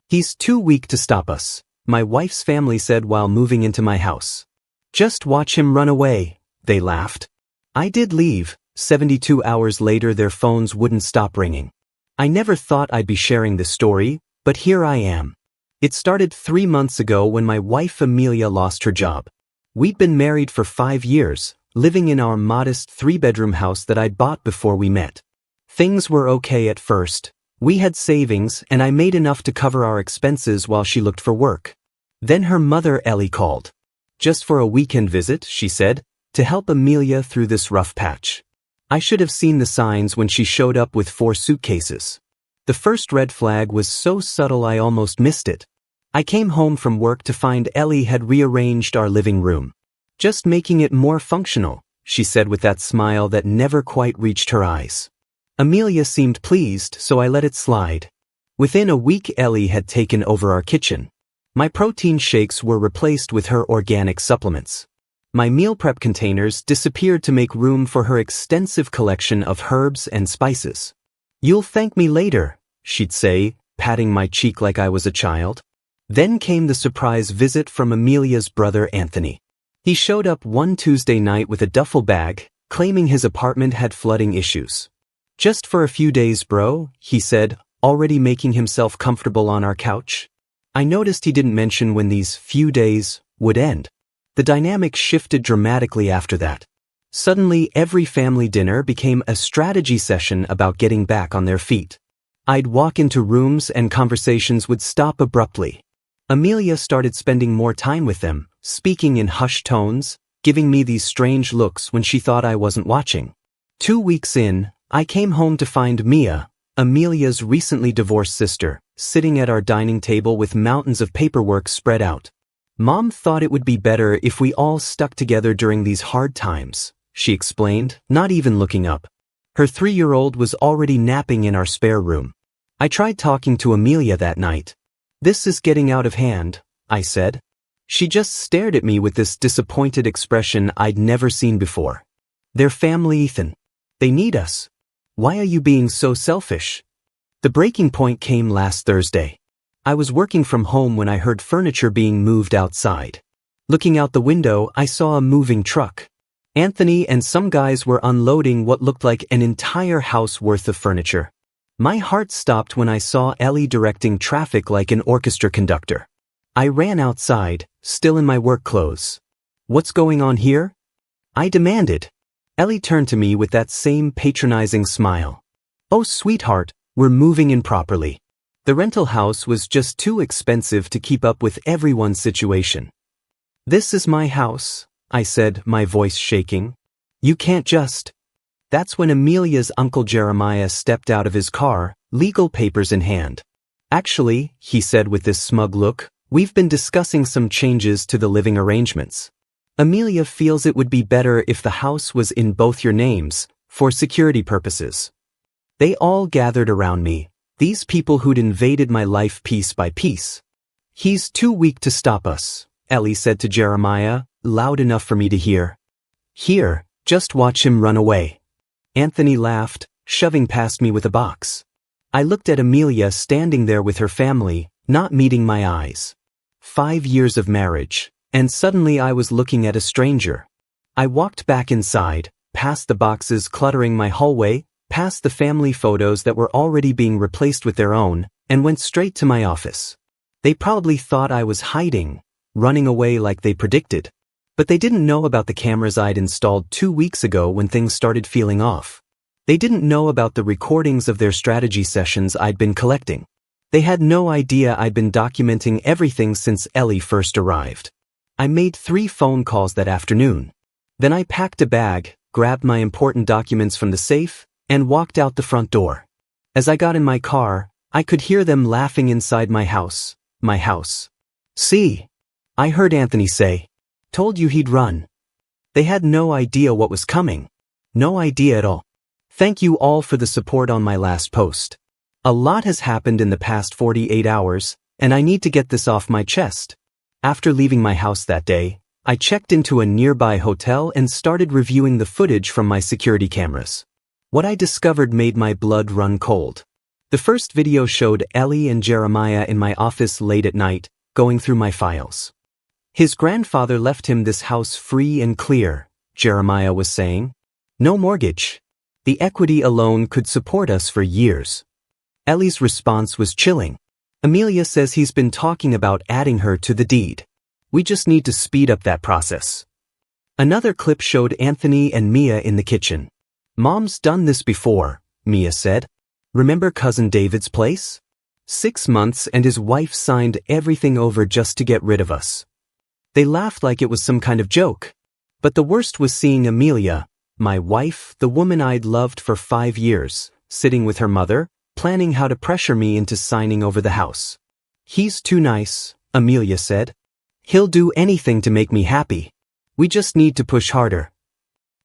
He's too weak to stop us, my wife's family said while moving into my house. Just watch him run away, they laughed. I did leave. 72 hours later their phones wouldn't stop ringing. I never thought I'd be sharing this story, but here I am. It started 3 months ago when my wife Amelia lost her job. We'd been married for 5 years, living in our modest 3-bedroom house that I'd bought before we met. Things were okay at first. We had savings and I made enough to cover our expenses while she looked for work. Then her mother Ellie called. Just for a weekend visit, she said, to help Amelia through this rough patch. I should have seen the signs when she showed up with 4 suitcases. The first red flag was so subtle I almost missed it. I came home from work to find Ellie had rearranged our living room. Just making it more functional, she said with that smile that never quite reached her eyes. Amelia seemed pleased, so I let it slide. Within a week Ellie had taken over our kitchen. My protein shakes were replaced with her organic supplements. My meal prep containers disappeared to make room for her extensive collection of herbs and spices. "You'll thank me later," she'd say, patting my cheek like I was a child. Then came the surprise visit from Amelia's brother Anthony. He showed up one Tuesday night with a duffel bag, claiming his apartment had flooding issues. "Just for a few days, bro," he said, already making himself comfortable on our couch. I noticed he didn't mention when these few days would end. The dynamic shifted dramatically after that. Suddenly, every family dinner became a strategy session about getting back on their feet. I'd walk into rooms and conversations would stop abruptly. Amelia started spending more time with them, speaking in hushed tones, giving me these strange looks when she thought I wasn't watching. 2 weeks in, I came home to find Mia, Amelia's recently divorced sister, sitting at our dining table with mountains of paperwork spread out. "Mom thought it would be better if we all stuck together during these hard times," she explained, not even looking up. Her 3-year-old was already napping in our spare room. I tried talking to Amelia that night. "This is getting out of hand," I said. She just stared at me with this disappointed expression I'd never seen before. "They're family, Ethan. They need us. Why are you being so selfish?" The breaking point came last Thursday. I was working from home when I heard furniture being moved outside. Looking out the window, I saw a moving truck. Anthony and some guys were unloading what looked like an entire house worth of furniture. My heart stopped when I saw Ellie directing traffic like an orchestra conductor. I ran outside, still in my work clothes. "What's going on here?" I demanded. Ellie turned to me with that same patronizing smile. "Oh, sweetheart, we're moving in properly. The rental house was just too expensive to keep up with everyone's situation." "This is my house," I said, my voice shaking. "You can't just..." That's when Amelia's Uncle Jeremiah stepped out of his car, legal papers in hand. "Actually," he said with this smug look, "we've been discussing some changes to the living arrangements. Amelia feels it would be better if the house was in both your names, for security purposes." They all gathered around me, these people who'd invaded my life piece by piece. "He's too weak to stop us," Ellie said to Jeremiah, loud enough for me to hear. "Here, just watch him run away." Anthony laughed, shoving past me with a box. I looked at Amelia standing there with her family, not meeting my eyes. 5 years of marriage, and suddenly I was looking at a stranger. I walked back inside, past the boxes cluttering my hallway, past the family photos that were already being replaced with their own, and went straight to my office. They probably thought I was hiding, running away like they predicted. But they didn't know about the cameras I'd installed 2 weeks ago when things started feeling off. They didn't know about the recordings of their strategy sessions I'd been collecting. They had no idea I'd been documenting everything since Ellie first arrived. I made 3 phone calls that afternoon. Then I packed a bag, grabbed my important documents from the safe, and walked out the front door. As I got in my car, I could hear them laughing inside my house. My house. "See," I heard Anthony say. "Told you he'd run." They had no idea what was coming. No idea at all. Thank you all for the support on my last post. A lot has happened in the past 48 hours, and I need to get this off my chest. After leaving my house that day, I checked into a nearby hotel and started reviewing the footage from my security cameras. What I discovered made my blood run cold. The first video showed Ellie and Jeremiah in my office late at night, going through my files. His grandfather left him this house free and clear, Jeremiah was saying. No mortgage. The equity alone could support us for years. Ellie's response was chilling. Amelia says he's been talking about adding her to the deed. We just need to speed up that process. Another clip showed Anthony and Mia in the kitchen. Mom's done this before, Mia said. Remember Cousin David's place? 6 months and his wife signed everything over just to get rid of us. They laughed like it was some kind of joke. But the worst was seeing Amelia, my wife, the woman I'd loved for 5 years, sitting with her mother, planning how to pressure me into signing over the house. He's too nice, Amelia said. He'll do anything to make me happy. We just need to push harder.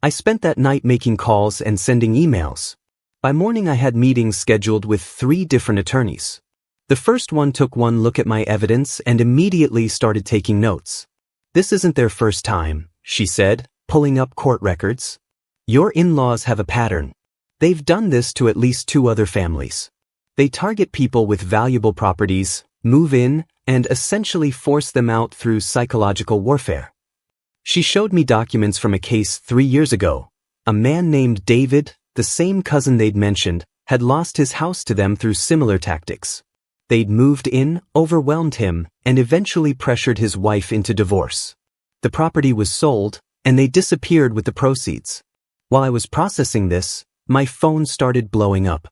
I spent that night making calls and sending emails. By morning I had meetings scheduled with 3 different attorneys. The first one took one look at my evidence and immediately started taking notes. This isn't their first time, she said, pulling up court records. Your in-laws have a pattern. They've done this to at least 2 other families. They target people with valuable properties, move in, and essentially force them out through psychological warfare. She showed me documents from a case 3 years ago. A man named David, the same cousin they'd mentioned, had lost his house to them through similar tactics. They'd moved in, overwhelmed him, and eventually pressured his wife into divorce. The property was sold, and they disappeared with the proceeds. While I was processing this, my phone started blowing up.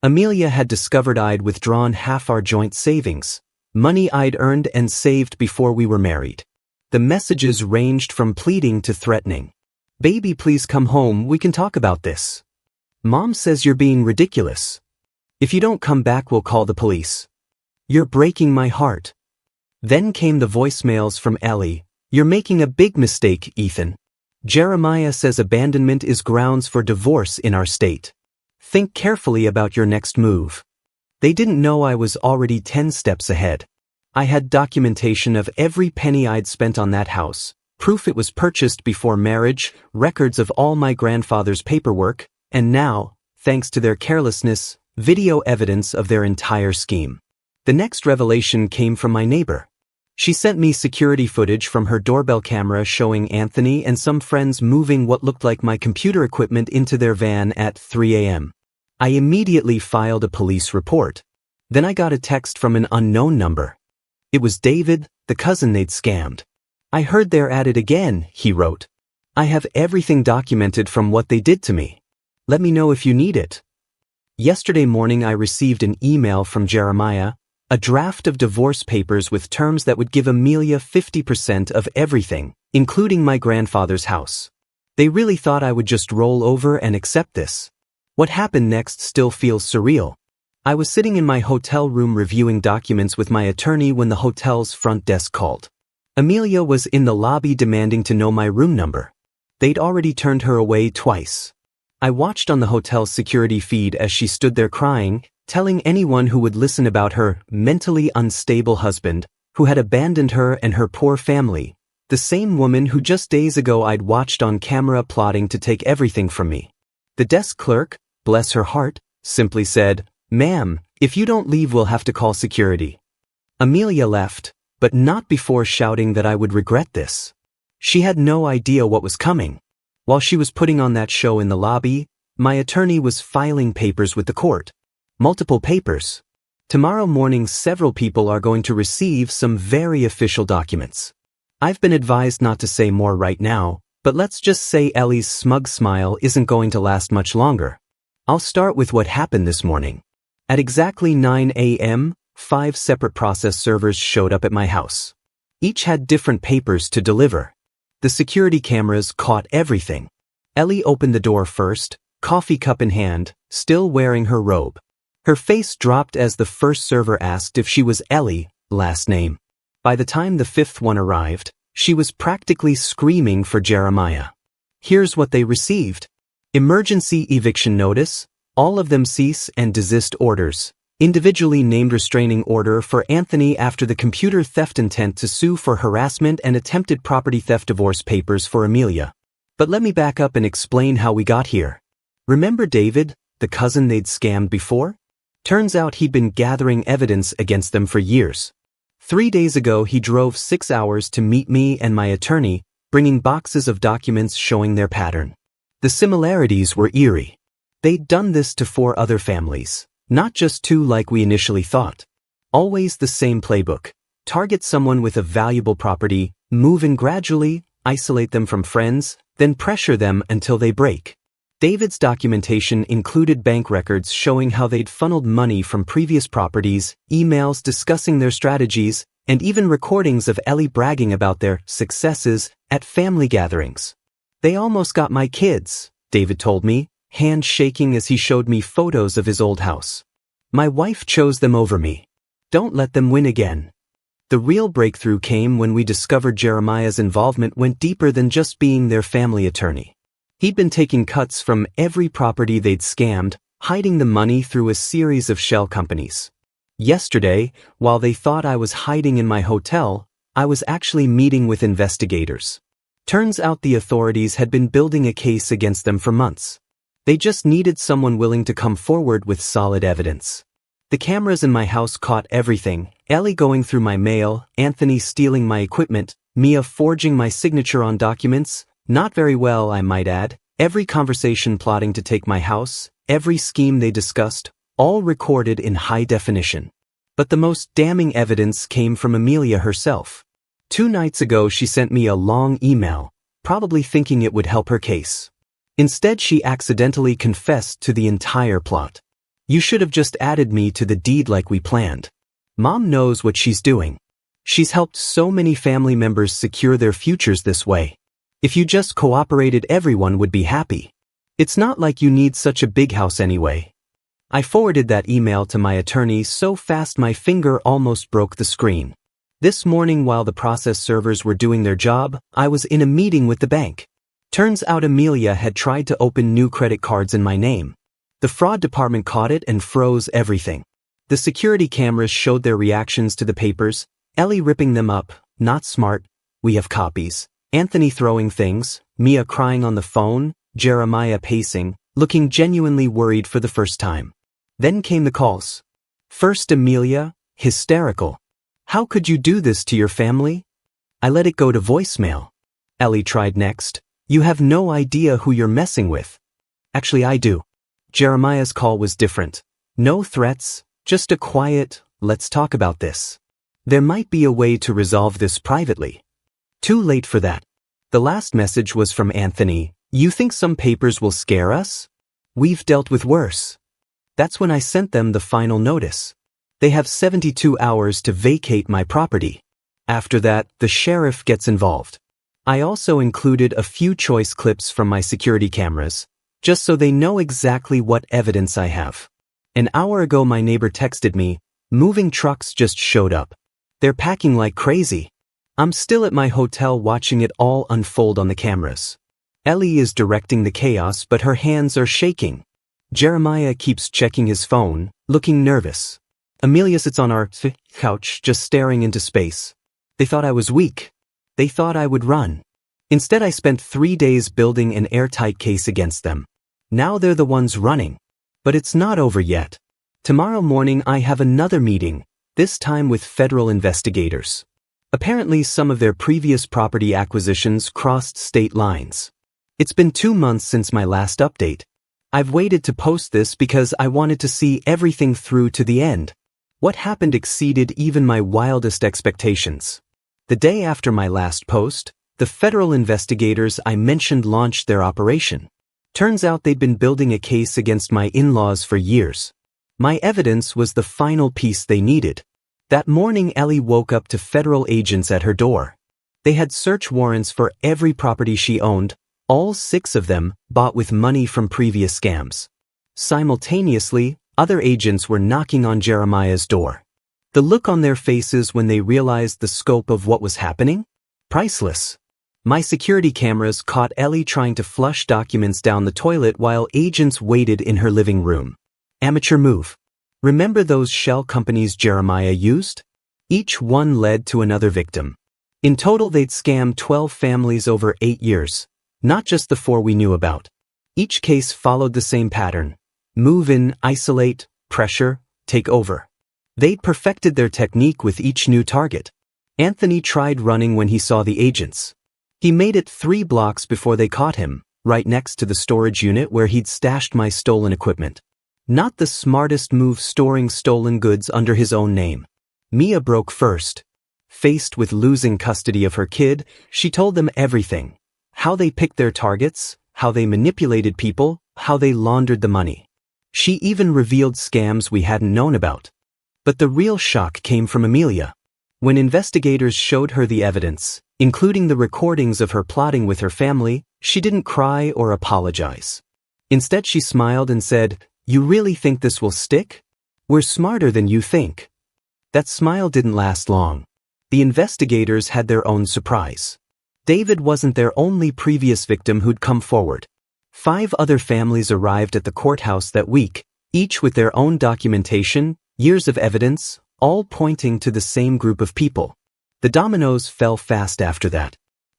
Amelia had discovered I'd withdrawn half our joint savings, money I'd earned and saved before we were married. The messages ranged from pleading to threatening. Baby, please come home, we can talk about this. Mom says you're being ridiculous. If you don't come back, we'll call the police. You're breaking my heart. Then came the voicemails from Ellie. You're making a big mistake, Ethan. Jeremiah says abandonment is grounds for divorce in our state. Think carefully about your next move. They didn't know I was already 10 steps ahead. I had documentation of every penny I'd spent on that house, proof it was purchased before marriage, records of all my grandfather's paperwork, and now, thanks to their carelessness, video evidence of their entire scheme. The next revelation came from my neighbor. She sent me security footage from her doorbell camera showing Anthony and some friends moving what looked like my computer equipment into their van at 3 a.m. I immediately filed a police report. Then I got a text from an unknown number. It was David, the cousin they'd scammed. I heard they're at it again, he wrote. I have everything documented from what they did to me. Let me know if you need it. Yesterday morning I received an email from Jeremiah, a draft of divorce papers with terms that would give Amelia 50% of everything, including my grandfather's house. They really thought I would just roll over and accept this. What happened next still feels surreal. I was sitting in my hotel room reviewing documents with my attorney when the hotel's front desk called. Amelia was in the lobby demanding to know my room number. They'd already turned her away twice. I watched on the hotel's security feed as she stood there crying, telling anyone who would listen about her mentally unstable husband, who had abandoned her and her poor family, the same woman who just days ago I'd watched on camera plotting to take everything from me. The desk clerk, bless her heart, simply said, "Ma'am, if you don't leave we'll have to call security." Amelia left, but not before shouting that I would regret this. She had no idea what was coming. While she was putting on that show in the lobby, my attorney was filing papers with the court. Multiple papers. Tomorrow morning several people are going to receive some very official documents. I've been advised not to say more right now, but let's just say Ellie's smug smile isn't going to last much longer. I'll start with what happened this morning. At exactly 9 a.m., 5 separate process servers showed up at my house. Each had different papers to deliver. The security cameras caught everything. Ellie opened the door first, coffee cup in hand, still wearing her robe. Her face dropped as the first server asked if she was Ellie, last name. By the time the 5th one arrived, she was practically screaming for Jeremiah. Here's what they received. Emergency eviction notice, all of them cease and desist orders, individually named restraining order for Anthony after the computer theft intent to sue for harassment and attempted property theft, divorce papers for Amelia. But let me back up and explain how we got here. Remember David, the cousin they'd scammed before? Turns out he'd been gathering evidence against them for years. 3 days ago he drove 6 hours to meet me and my attorney, bringing boxes of documents showing their pattern. The similarities were eerie. They'd done this to 4 other families, not just 2 like we initially thought. Always the same playbook. Target someone with a valuable property, move in gradually, isolate them from friends, then pressure them until they break. David's documentation included bank records showing how they'd funneled money from previous properties, emails discussing their strategies, and even recordings of Ellie bragging about their successes at family gatherings. "They almost got my kids," David told me, hand shaking as he showed me photos of his old house. "My wife chose them over me. Don't let them win again." The real breakthrough came when we discovered Jeremiah's involvement went deeper than just being their family attorney. He'd been taking cuts from every property they'd scammed, hiding the money through a series of shell companies. Yesterday, while they thought I was hiding in my hotel, I was actually meeting with investigators. Turns out the authorities had been building a case against them for months. They just needed someone willing to come forward with solid evidence. The cameras in my house caught everything: Ellie going through my mail, Anthony stealing my equipment, Mia forging my signature on documents, not very well I might add, every conversation plotting to take my house, every scheme they discussed, all recorded in high definition. But the most damning evidence came from Amelia herself. 2 nights ago she sent me a long email, probably thinking it would help her case. Instead she accidentally confessed to the entire plot. "You should have just added me to the deed like we planned. Mom knows what she's doing. She's helped so many family members secure their futures this way. If you just cooperated, everyone would be happy. It's not like you need such a big house anyway." I forwarded that email to my attorney so fast my finger almost broke the screen. This morning while the process servers were doing their job, I was in a meeting with the bank. Turns out Amelia had tried to open new credit cards in my name. The fraud department caught it and froze everything. The security cameras showed their reactions to the papers: Ellie ripping them up, "Not smart, we have copies," Anthony throwing things, Mia crying on the phone, Jeremiah pacing, looking genuinely worried for the first time. Then came the calls. First Amelia, hysterical. "How could you do this to your family?" I let it go to voicemail. Ellie tried next. "You have no idea who you're messing with." Actually I do. Jeremiah's call was different. No threats, just a quiet, "Let's talk about this. There might be a way to resolve this privately." Too late for that. The last message was from Anthony. "You think some papers will scare us? We've dealt with worse." That's when I sent them the final notice. They have 72 hours to vacate my property. After that, the sheriff gets involved. I also included a few choice clips from my security cameras, just so they know exactly what evidence I have. An hour ago my neighbor texted me, "Moving trucks just showed up. They're packing like crazy." I'm still at my hotel watching it all unfold on the cameras. Ellie is directing the chaos, but her hands are shaking. Jeremiah keeps checking his phone, looking nervous. Amelia sits on our couch, just staring into space. They thought I was weak. They thought I would run. Instead I spent 3 days building an airtight case against them. Now they're the ones running. But it's not over yet. Tomorrow morning I have another meeting, this time with federal investigators. Apparently some of their previous property acquisitions crossed state lines. It's been 2 months since my last update. I've waited to post this because I wanted to see everything through to the end. What happened exceeded even my wildest expectations. The day after my last post, the federal investigators I mentioned launched their operation. Turns out they'd been building a case against my in-laws for years. My evidence was the final piece they needed. That morning Ellie woke up to federal agents at her door. They had search warrants for every property she owned, all 6 of them bought with money from previous scams. Simultaneously, other agents were knocking on Jeremiah's door. The look on their faces when they realized the scope of what was happening? Priceless. My security cameras caught Ellie trying to flush documents down the toilet while agents waited in her living room. Amateur move. Remember those shell companies Jeremiah used? Each one led to another victim. In total they'd scammed 12 families over 8 years. Not just the 4 we knew about. Each case followed the same pattern. Move in, isolate, pressure, take over. They'd perfected their technique with each new target. Anthony tried running when he saw the agents. He made it 3 blocks before they caught him, right next to the storage unit where he'd stashed my stolen equipment. Not the smartest move storing stolen goods under his own name. Mia broke first. Faced with losing custody of her kid, she told them everything. How they picked their targets, how they manipulated people, how they laundered the money. She even revealed scams we hadn't known about. But the real shock came from Amelia. When investigators showed her the evidence, including the recordings of her plotting with her family, she didn't cry or apologize. Instead, she smiled and said, "You really think this will stick? We're smarter than you think." That smile didn't last long. The investigators had their own surprise. David wasn't their only previous victim who'd come forward. 5 other families arrived at the courthouse that week, each with their own documentation, years of evidence, all pointing to the same group of people. The dominoes fell fast after that.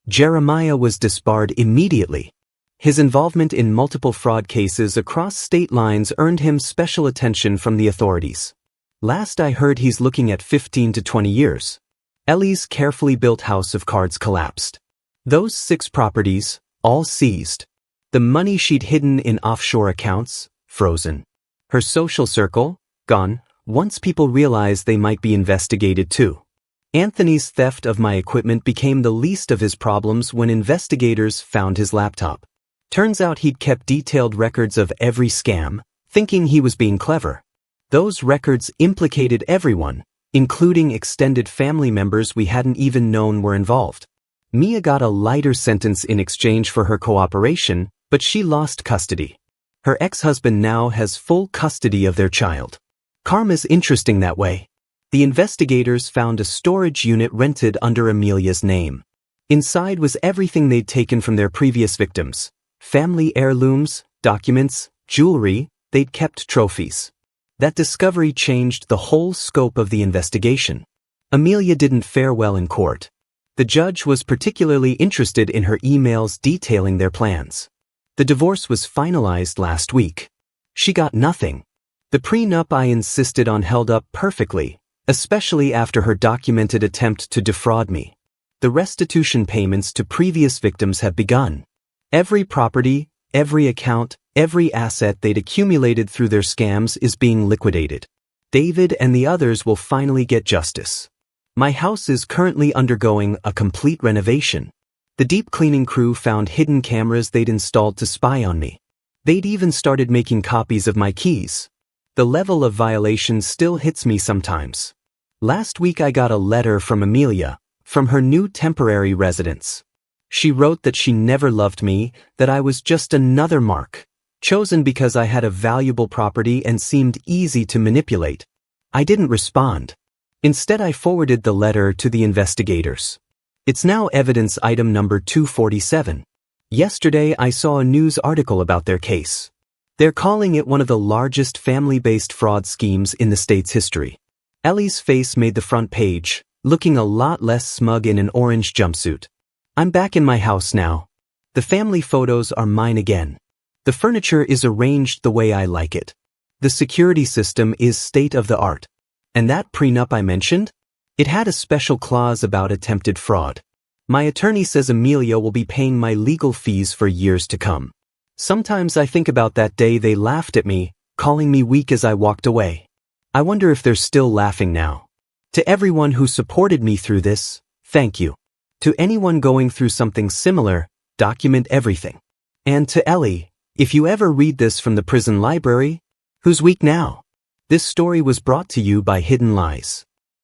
Jeremiah was disbarred immediately. His involvement in multiple fraud cases across state lines earned him special attention from the authorities. Last I heard, he's looking at 15 to 20 years. Ellie's carefully built house of cards collapsed. Those 6 properties, all seized. The money she'd hidden in offshore accounts, frozen. Her social circle, gone, once people realized they might be investigated too. Anthony's theft of my equipment became the least of his problems when investigators found his laptop. Turns out he'd kept detailed records of every scam, thinking he was being clever. Those records implicated everyone, including extended family members we hadn't even known were involved. Mia got a lighter sentence in exchange for her cooperation, but she lost custody. Her ex-husband now has full custody of their child. Karma's interesting that way. The investigators found a storage unit rented under Amelia's name. Inside was everything they'd taken from their previous victims. Family heirlooms, documents, jewelry, they'd kept trophies. That discovery changed the whole scope of the investigation. Amelia didn't fare well in court. The judge was particularly interested in her emails detailing their plans. The divorce was finalized last week. She got nothing. The prenup I insisted on held up perfectly, especially after her documented attempt to defraud me. The restitution payments to previous victims have begun. Every property, every account, every asset they'd accumulated through their scams is being liquidated. David and the others will finally get justice. My house is currently undergoing a complete renovation. The deep cleaning crew found hidden cameras they'd installed to spy on me. They'd even started making copies of my keys. The level of violation still hits me sometimes. Last week I got a letter from Amelia, from her new temporary residence. She wrote that she never loved me, that I was just another mark, chosen because I had a valuable property and seemed easy to manipulate. I didn't respond. Instead, I forwarded the letter to the investigators. It's now evidence item number 247. Yesterday, I saw a news article about their case. They're calling it one of the largest family-based fraud schemes in the state's history. Ellie's face made the front page, looking a lot less smug in an orange jumpsuit. I'm back in my house now. The family photos are mine again. The furniture is arranged the way I like it. The security system is state-of-the-art. And that prenup I mentioned? It had a special clause about attempted fraud. My attorney says Amelia will be paying my legal fees for years to come. Sometimes I think about that day they laughed at me, calling me weak as I walked away. I wonder if they're still laughing now. To everyone who supported me through this, thank you. To anyone going through something similar, document everything. And to Ellie, if you ever read this from the prison library, who's weak now? This story was brought to you by Hidden Lies.